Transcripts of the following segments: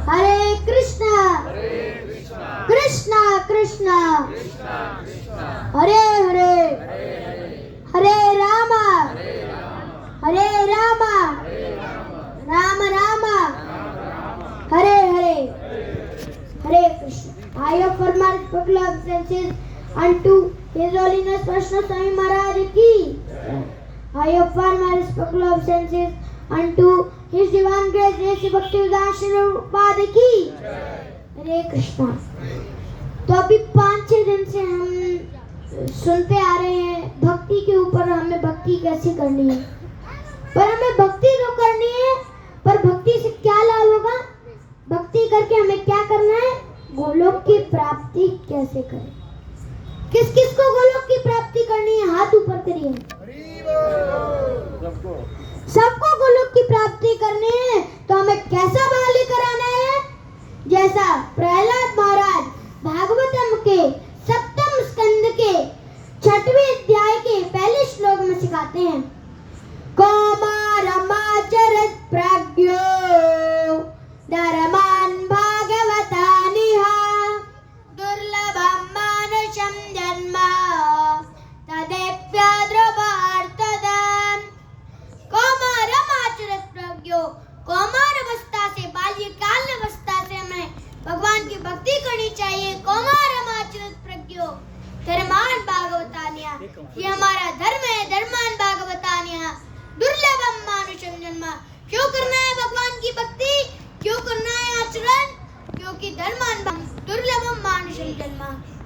Hare Krishna Krishna Krishna Hare Hare Hare Ram Ram Ram Hare Hare Hare Krishna. I offer my respectful obeisances unto His Holiness Vaishnava Swami Maharaj ki. I offer my respectful obeisances unto His Divine Grace Sri Bhaktivedanta Prabhupada की. हरे कृष्णा. तो अभी 5-6 दिन से हम सुनते आ रहे हैं भक्ति के ऊपर, हमें भक्ति कैसे करनी है. पर हमें भक्ति तो करनी है, पर भक्ति से क्या लाभ होगा? भक्ति करके हमें क्या करना है? गोलोक की प्राप्ति कैसे करें? किस किस को गोलोक की प्राप्ति करनी है? हाथ ऊपर करिए. सबको गोलोक की प्राप्ति करनी है. तो हमें कैसा भाव लेकर आना है? जैसा प्रहलाद महाराज भागवतम के 7वें स्कंद के 6वें अध्याय के पहले श्लोक में सिखाते हैं. कौमारमाचरत प्रज्ञो धर्मान भागवतानिहा दुर्लभम मानुषम जन्म तदेप्यद्रवार्तदम्. कौमारमाचरत प्रज्ञो, कौमार अवस्था से, बाल्यकाल अवस्था से हमें भगवान की भक्ति करनी चाहिए. कौमारमाचरत प्रज्ञो धर्मान भागवतानिहा, ये हमारा धर्म है. धर्मान भागवतानिहा दुर्लभम मानुषम जन्म. क्यों करना है भगवान की भक्ति? क्यों करना है आचरण? क्योंकि धर्मान दुर्लभम मानुषम जन्म,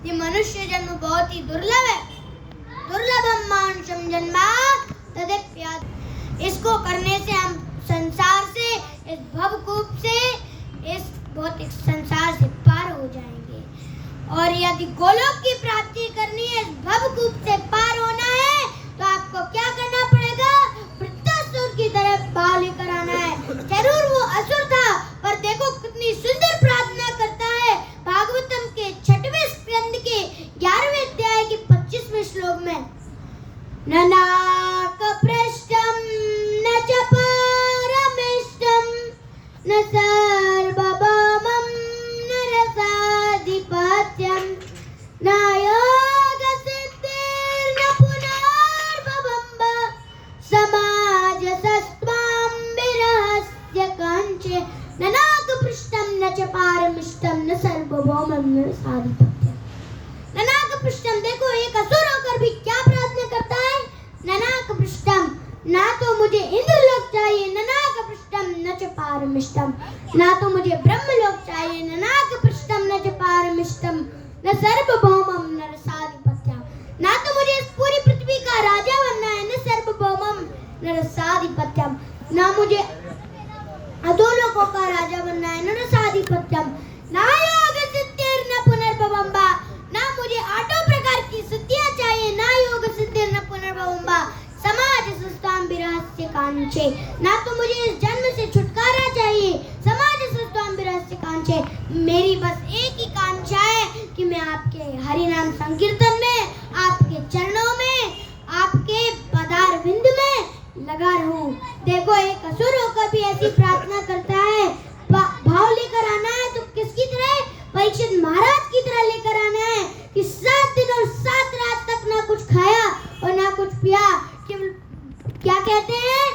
ये मनुष्य जन्म बहुत ही दुर्लभ है. दुर्लभम मानुषम जन्म तदेप्यद्. इसको करने से हम संसार से, इस भवकूप से, इस भौतिक संसार से पार हो जाएंगे. और यदि गोलोक की प्राप्ति करनी है, इस भवकूप से पार होना है, तो आपको क्या करना पड़ेगा? वृत्तासुर की तरह भाव लेकर आना है. जरूर वो असुर था, पर देखो कितनी सुंदर प्रार्थना करता है. भागवतम के 6वें स्कंद के 11वें अध्याय के 25वें श्लोक में, न नाकपृष्ठं न च पारमिष्टं न सर्वभौमं न रसाधिपत्यं न योगसिद्धिर्न पुनर्भवं समाजसस्त्वां विरहस्य काञ्चे न नाकपृष्ठं न च पारमिष्टं न सर्वभौमं न रसाधिपत्यं. ननाकपृष्ठम, देखो एक असुर होकर भी क्या प्रार्थना करता है? ननाकपृष्ठम, ना तो मुझे इंद्रलोक चाहिए, ननाकपृष्ठम न च पारमिष्टम, ना तो मुझे ब्रह्मलोक चाहिए, ननाकपृष्ठम न च पारमिष्टम न सर्वभौमं न रसाधिपत्यम. ना तो मुझे इस पूरी पृथ्वी का राजा बनना है, न सर्वभौमं न रसाधिपत्यम, ना मुझे अधोलोकों का राजा बनना है, न रसाधिपत्यम. ना योग सिद्धिर्न पुनर्भवं, ना मुझे 8 प्रकार की सिद्धियां चाहिए, ना योग सिद्धिर्न पुनर्भवं समाज सुस्ताम विरहस्य कांचे. ना तो मुझे इस जन्म से छुटकारा चाहिए, समाज सुस्ताम विरहस्य कांचे. मेरी बस एक ही कांक्षा है कि मैं आपके हरि नाम संकीर्तन में, आपके चरणों में, आपके पदार विंद में लगा रहूं. देखो एक असुर होकर भी ऐसी प्रार्थना करता है. भाव लेकर आना है तो किसकी तरह? परीक्षित महाराज की तरह लेकर आना है कि 7 दिन और 7 रात तक ना कुछ खाया और ना कुछ पिया. केवल क्या कहते हैं?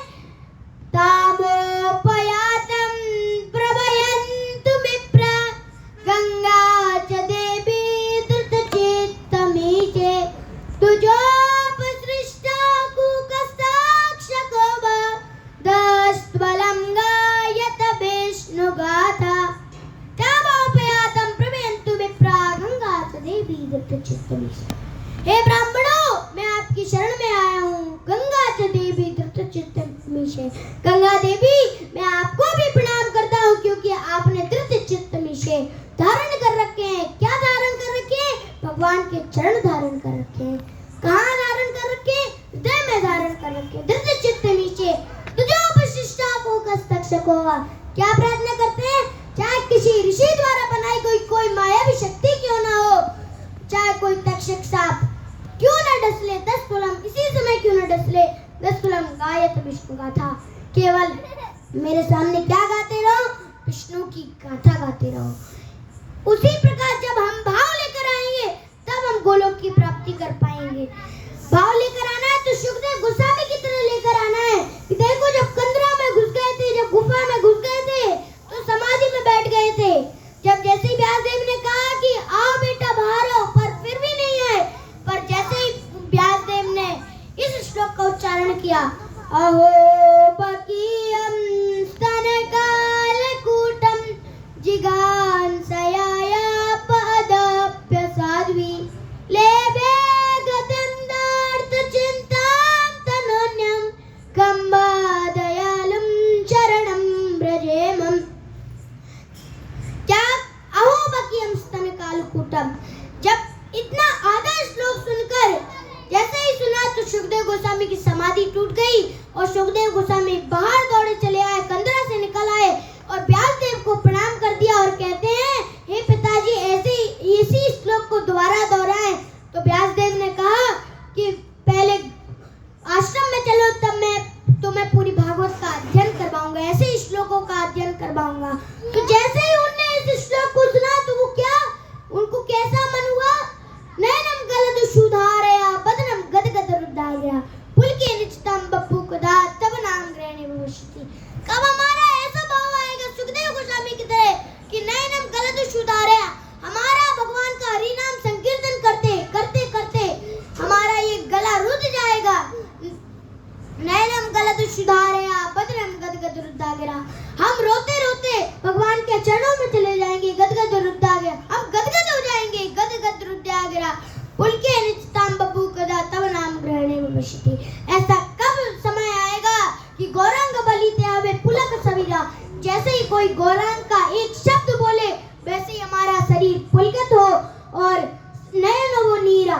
तामोपयातं प्रभयन्तु विप्रा गंगा च देवी धृतचित्तमीचे तुजोपसृष्टा कुकस्ताक्षको वा दस्त्वलं गायत विष्णुगाथा. तामोपयातं प्रभयन्तु विप्रा गंगा च देवी धृतचित्तमीचे. हे ब्राह्मणों, मैं आपकी शरण में आया हूँ. गंगा च देवी धृतचित्तमीचे. गंगा देवी, मैं आपको भी प्रणाम करता हूँ, क्योंकि आपने धृतचित्तमीचे धारण कर रखे हैं. क्या धारण कर रखे हैं? भगवान के चरण धारण कर रखे हैं. कहाँ धारण कर रखे? हृदय में धारण कर रखे. धृतचित्तमीचे तुजोपशिष्टा कोकस्तक्षको. क्या प्रार्थना करते हैं? चाहे किसी ऋषि द्वारा बनाई गई कोई मायावी शक्ति क्यों ना हो, चाहे कोई तक्षक सांप क्यों न डस ले, 10 तुलम इसी समय क्यों न डस ले, 10 तुलम गायत विष्णु गाथा. केवल मेरे सामने क्या गाते रहो? विष्णु की गाथा गाते रहो। उसी प्रकार जब हम भाव लेकर आएंगे तब हम गोलोक की प्राप्ति कर पाएंगे। भाव लेकर आना है तो सुखदेव गोस्वामी की तरह लेकर आना है कि देखो जब कंदरा में घुस गए थे, जब गुफा में घुस गए थे तो समाधि में बैठ गए थे। जब जैसे ही व्यासदेव ने कहा कि आओ बेटा बाहर आओ, पर फिर भी नहीं आए। पर जैसे ही व्यासदेव ने इस श्लोक का उच्चारण किया, अहो बकीयम स्तनकालकूटम जिगांसयाया पदप्य साध्वी लेबे गतंदार्थ चिंतां तनोन्यम कंबा दयालुम चरणम ब्रजेमम। क्या अहो बकीयम स्तनकालकूटम, जब इतना आधा श्लोक सुनकर जैसे ही सुना तो सुखदेव गोस्वामी की समाधि टूट गई और सुखदेव गोस्वामी बाहर दौड़े चले आए, कंदरा से निकल आए और व्यासदेव को प्रणाम कर दिया और कहते हैं, हे पिताजी ऐसे इसी श्लोक को दोबारा दोहराएं। तो व्यासदेव ने कहा कि पहले आश्रम में चलो, तब मैं तुम्हें पूरी भागवत का अध्ययन करवाऊंगा, ऐसे ही श्लोकों का अध्ययन करवाऊंगा। तो जैसे ही उन्होंने इस श्लोक को सुना तो वो क्या, उनको कैसा मन हुआ, नयनम गलद सुधारया बदनम गदगद रुद्धाया पुलके निचतम बप्पू कदा तब नाम ग्रहणे भविष्यति। कब हमारा ऐसा भाव आएगा सुखदेव गोस्वामी की तरह कि नयनम गलद सुधारया, हमारा भगवान का हरि नाम संकीर्तन करते करते करते हमारा ये गला रुध जाएगा। नयनम गलद सुधारया बदनम गदगद रुद्धाया, हम रोते रोते भगवान के चरणों में चले जाएंगे, गदगद रुद्धाया, हम गदगद हो जाएंगे, गदगद रुद्धाया पुलके निचताम बब्बू कदा तब नाम ग्रहणे भविष्यति। ऐसा कब समय आएगा कि गौरांग बलिते हवे पुलक सविरा, जैसे ही कोई गौरांग का एक शब्द बोले वैसे ही हमारा शरीर पुलकित हो और नयन वो नीरा,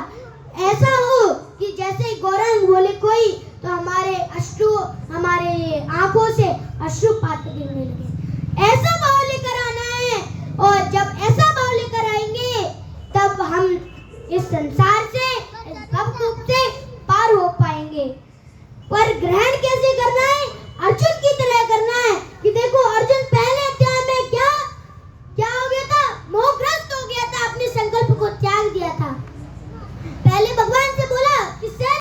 ऐसा हो कि जैसे ही गौरांग बोले कोई तो हमारे अश्रु, हमारे आंखों से अश्रुपात गिरने लगे। ऐसा भाव लेकर आना है और जब